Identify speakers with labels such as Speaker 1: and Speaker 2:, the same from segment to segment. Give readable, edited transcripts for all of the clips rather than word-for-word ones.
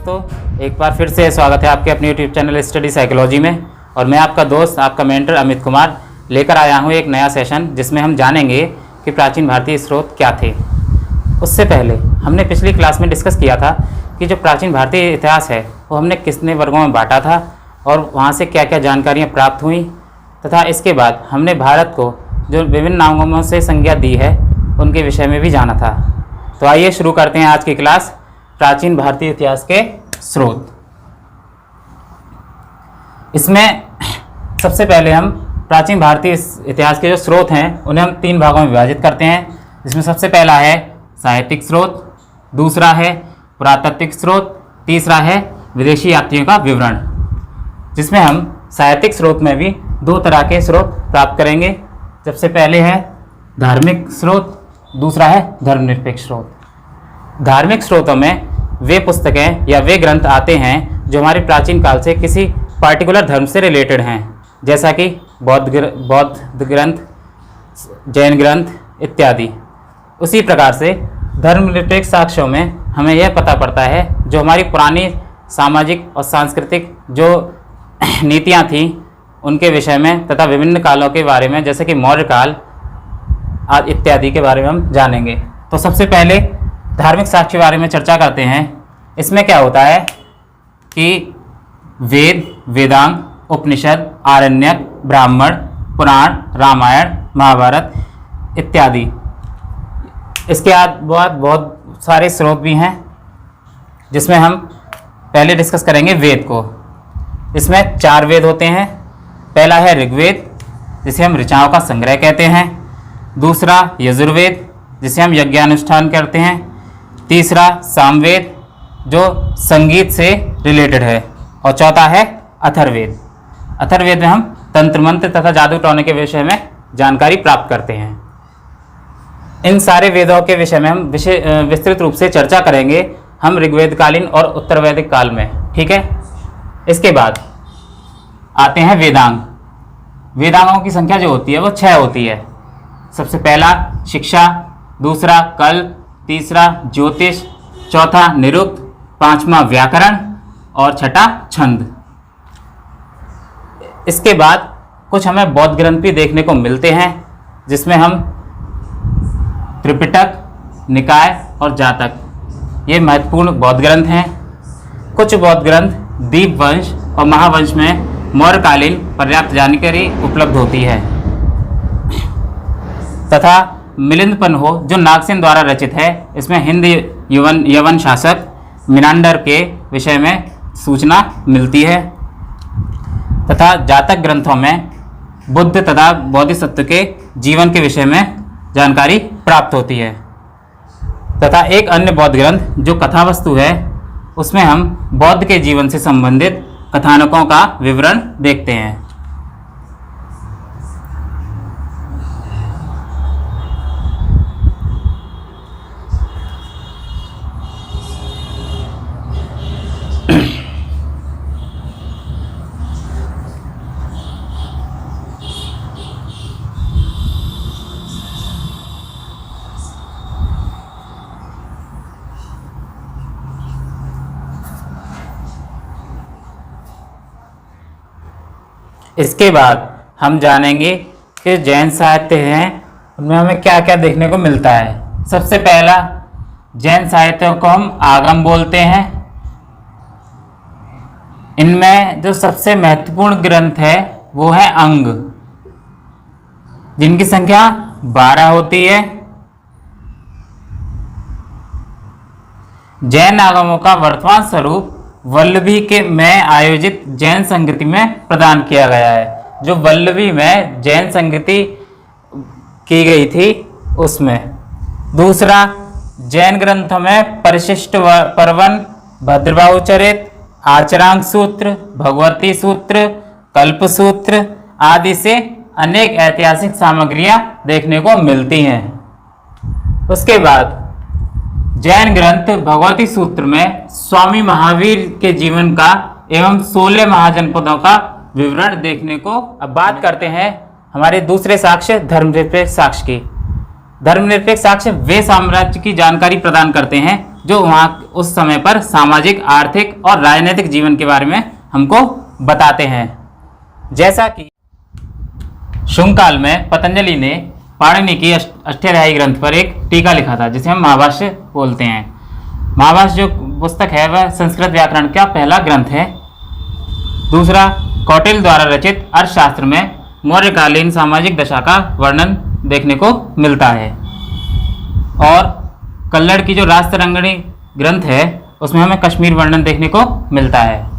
Speaker 1: दोस्तों, एक बार फिर से स्वागत है आपके अपने यूट्यूब चैनल स्टडी साइकोलॉजी में। और मैं आपका दोस्त, आपका मेंटर अमित कुमार लेकर आया हूँ एक नया सेशन जिसमें हम जानेंगे कि प्राचीन भारतीय स्रोत क्या थे। उससे पहले हमने पिछली क्लास में डिस्कस किया था कि जो प्राचीन भारतीय इतिहास है वो हमने कितने वर्गों में बांटा था और वहाँ से क्या क्या जानकारियाँ प्राप्त हुई, तथा इसके बाद हमने भारत को जो विभिन्न नामों से संज्ञा दी है उनके विषय में भी जाना था। तो आइए शुरू करते हैं आज की क्लास, प्राचीन भारतीय इतिहास के स्रोत। इसमें सबसे पहले हम प्राचीन भारतीय इतिहास के जो स्रोत हैं उन्हें हम 3 भागों में विभाजित करते हैं, जिसमें सबसे पहला है साहित्यिक स्रोत, दूसरा है पुरातात्विक स्रोत, तीसरा है विदेशी यात्रियों का विवरण। जिसमें हम साहित्यिक स्रोत में भी 2 तरह के स्रोत प्राप्त करेंगे। सबसे पहले है धार्मिक स्रोत, दूसरा है धर्मनिरपेक्ष स्रोत। धार्मिक स्रोतों में वे पुस्तकें या वे ग्रंथ आते हैं जो हमारे प्राचीन काल से किसी पार्टिकुलर धर्म से रिलेटेड हैं, जैसा कि बौद्ध ग्रंथ, जैन ग्रंथ इत्यादि। उसी प्रकार से धर्मनिरपेक्ष साक्ष्यों में हमें यह पता पड़ता है जो हमारी पुरानी सामाजिक और सांस्कृतिक जो नीतियाँ थीं उनके विषय में, तथा विभिन्न कालों के बारे में, जैसे कि मौर्य काल आदि इत्यादि के बारे में हम जानेंगे। तो सबसे पहले धार्मिक साक्ष्य के बारे में चर्चा करते हैं। इसमें क्या होता है कि वेद, वेदांग, उपनिषद, आरण्यक, ब्राह्मण, पुराण, रामायण, महाभारत इत्यादि। इसके बाद बहुत सारे स्रोत भी हैं, जिसमें हम पहले डिस्कस करेंगे वेद को। इसमें 4 वेद होते हैं। पहला है ऋग्वेद, जिसे हम ऋचाओं का संग्रह कहते हैं। दूसरा यजुर्वेद, जिसे हम यज्ञानुष्ठान करते हैं। तीसरा सामवेद, जो संगीत से रिलेटेड है। और चौथा है अथर्ववेद। अथर्ववेद में हम तंत्र मंत्र तथा जादू टोने के विषय में जानकारी प्राप्त करते हैं। इन सारे वेदों के विषय में हम विस्तृत रूप से चर्चा करेंगे हम ऋग्वेद कालीन और उत्तर वैदिक काल में, ठीक है। इसके बाद आते हैं वेदांग। वेदांगों की संख्या जो होती है वो 6 होती है। सबसे पहला शिक्षा, दूसरा कल्प, तीसरा ज्योतिष, चौथा निरुक्त, 5वां व्याकरण और छठा छंद। इसके बाद कुछ हमें बौद्ध ग्रंथ भी देखने को मिलते हैं, जिसमें हम त्रिपिटक, निकाय और जातक, ये महत्वपूर्ण बौद्ध ग्रंथ हैं। कुछ बौद्ध ग्रंथ दीपवंश और महावंश में मौर्यकालीन पर्याप्त जानकारी उपलब्ध होती है, तथा मिलिंद हो जो नागसेन द्वारा रचित है, इसमें हिंद यवन शासक मिनांडर के विषय में सूचना मिलती है। तथा जातक ग्रंथों में बुद्ध तथा बोधिसत्व के जीवन के विषय में जानकारी प्राप्त होती है। तथा एक अन्य बौद्ध ग्रंथ जो कथा वस्तु है, उसमें हम बौद्ध के जीवन से संबंधित कथानकों का विवरण देखते हैं। इसके बाद हम जानेंगे कि जैन साहित्य हैं उनमें हमें क्या क्या देखने को मिलता है। सबसे पहला जैन साहित्यों को हम आगम बोलते हैं। इनमें जो सबसे महत्वपूर्ण ग्रंथ है वो है अंग, जिनकी संख्या 12 होती है। जैन आगमों का वर्तमान स्वरूप वल्लभी के में आयोजित जैन संगति में प्रदान किया गया है। जो वल्लभी में जैन संगति की गई थी उसमें। दूसरा, जैन ग्रंथों में परिशिष्ट पर्वन, भद्रबाहु चरित, आचरांग सूत्र, भगवती सूत्र, कल्प सूत्र आदि से अनेक ऐतिहासिक सामग्रियां देखने को मिलती हैं। उसके बाद जैन ग्रंथ भगवती सूत्र में स्वामी महावीर के जीवन का एवं 16 महाजनपदों का विवरण देखने को। अब बात करते हैं हमारे दूसरे साक्ष्य धर्मनिरपेक्ष साक्ष्य की। धर्मनिरपेक्ष साक्ष्य वे साम्राज्य की जानकारी प्रदान करते हैं जो वहाँ उस समय पर सामाजिक, आर्थिक और राजनीतिक जीवन के बारे में हमको बताते हैं। जैसा कि शुंग काल में पतंजलि ने पाणिनि की अष्टाध्यायी ग्रंथ पर एक टीका लिखा था, जिसे हम महाभाष्य बोलते हैं। महाभाष्य जो पुस्तक है वह संस्कृत व्याकरण का पहला ग्रंथ है। दूसरा, कौटिल्य द्वारा रचित अर्थशास्त्र में मौर्यकालीन सामाजिक दशा का वर्णन देखने को मिलता है। और कल्लड़ की जो राजतरंगिणी ग्रंथ है उसमें हमें कश्मीर वर्णन देखने को मिलता है।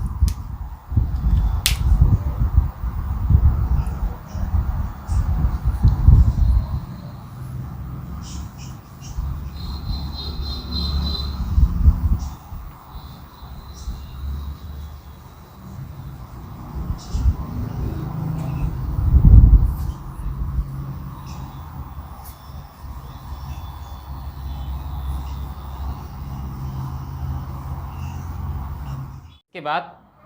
Speaker 1: के बाद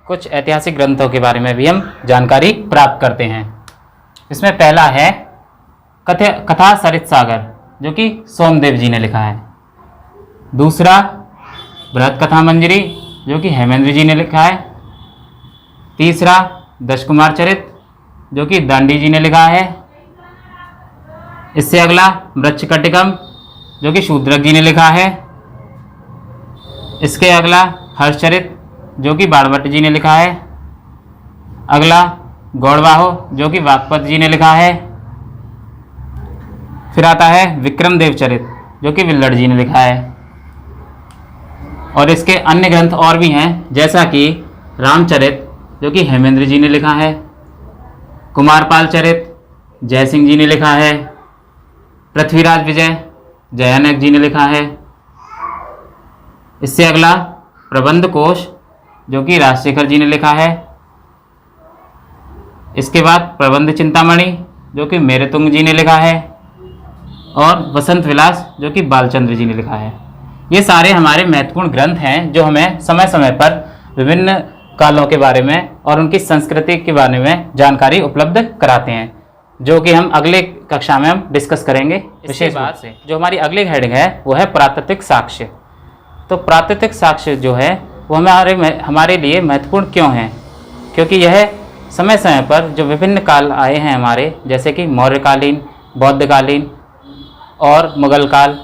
Speaker 1: कुछ ऐतिहासिक ग्रंथों के बारे में भी हम जानकारी प्राप्त करते हैं। इसमें पहला है कथा सरित सागर, जो कि सोमदेव जी ने लिखा है। दूसरा, बृहत कथा मंजरी, जो कि हेमेंद्र जी ने लिखा है। तीसरा, दशकुमार चरित, जो कि दांडी जी ने लिखा है। इससे अगला मृच्छकटिकम, जो कि शूद्रक जी ने लिखा है। इसके अगला हर्षचरित, जो कि बाणभट्ट जी ने लिखा है। अगला गौड़वाहो, जो कि वागपत जी ने लिखा है। फिर आता है विक्रम देव चरित, जो कि विल्लड़ जी ने लिखा है। और इसके अन्य ग्रंथ और भी हैं, जैसा कि रामचरित, जो कि हेमेंद्र जी ने लिखा है। कुमारपाल चरित, जयसिंह जी ने लिखा है। पृथ्वीराज विजय, जयानक जी ने लिखा है। इससे अगला प्रबंध कोश, जो कि राजशेखर जी ने लिखा है। इसके बाद प्रबंध चिंतामणि, जो कि मेरुतुंग जी ने लिखा है। और वसंत विलास, जो कि बालचंद्र जी ने लिखा है। ये सारे हमारे महत्वपूर्ण ग्रंथ हैं, जो हमें समय समय पर विभिन्न कालों के बारे में और उनकी संस्कृति के बारे में जानकारी उपलब्ध कराते हैं, जो कि हम अगले कक्षा में हम डिस्कस करेंगे विशेष बात से। जो हमारी अगली हेडिंग है वो है प्राकृतिक साक्ष्य। तो प्राकृतिक साक्ष्य जो है वो हमारे लिए महत्वपूर्ण क्यों है? क्योंकि यह समय समय पर जो विभिन्न काल आए हैं हमारे, जैसे कि मौर्यकालीन, बौद्धकालीन और मुगल काल,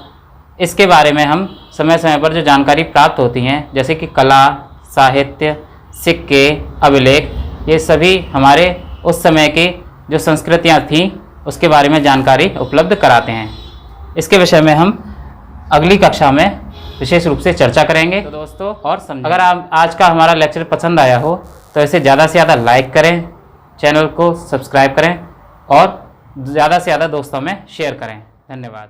Speaker 1: इसके बारे में हम समय समय पर जो जानकारी प्राप्त होती हैं, जैसे कि कला, साहित्य, सिक्के, अभिलेख, ये सभी हमारे उस समय की जो संस्कृतियाँ थीं उसके बारे में जानकारी उपलब्ध कराते हैं। इसके विषय में हम अगली कक्षा में विशेष रूप से चर्चा करेंगे। तो दोस्तों, और अगर आप आज का हमारा लेक्चर पसंद आया हो तो इसे ज़्यादा से ज़्यादा लाइक करें, चैनल को सब्सक्राइब करें और ज़्यादा से ज़्यादा दोस्तों में शेयर करें। धन्यवाद।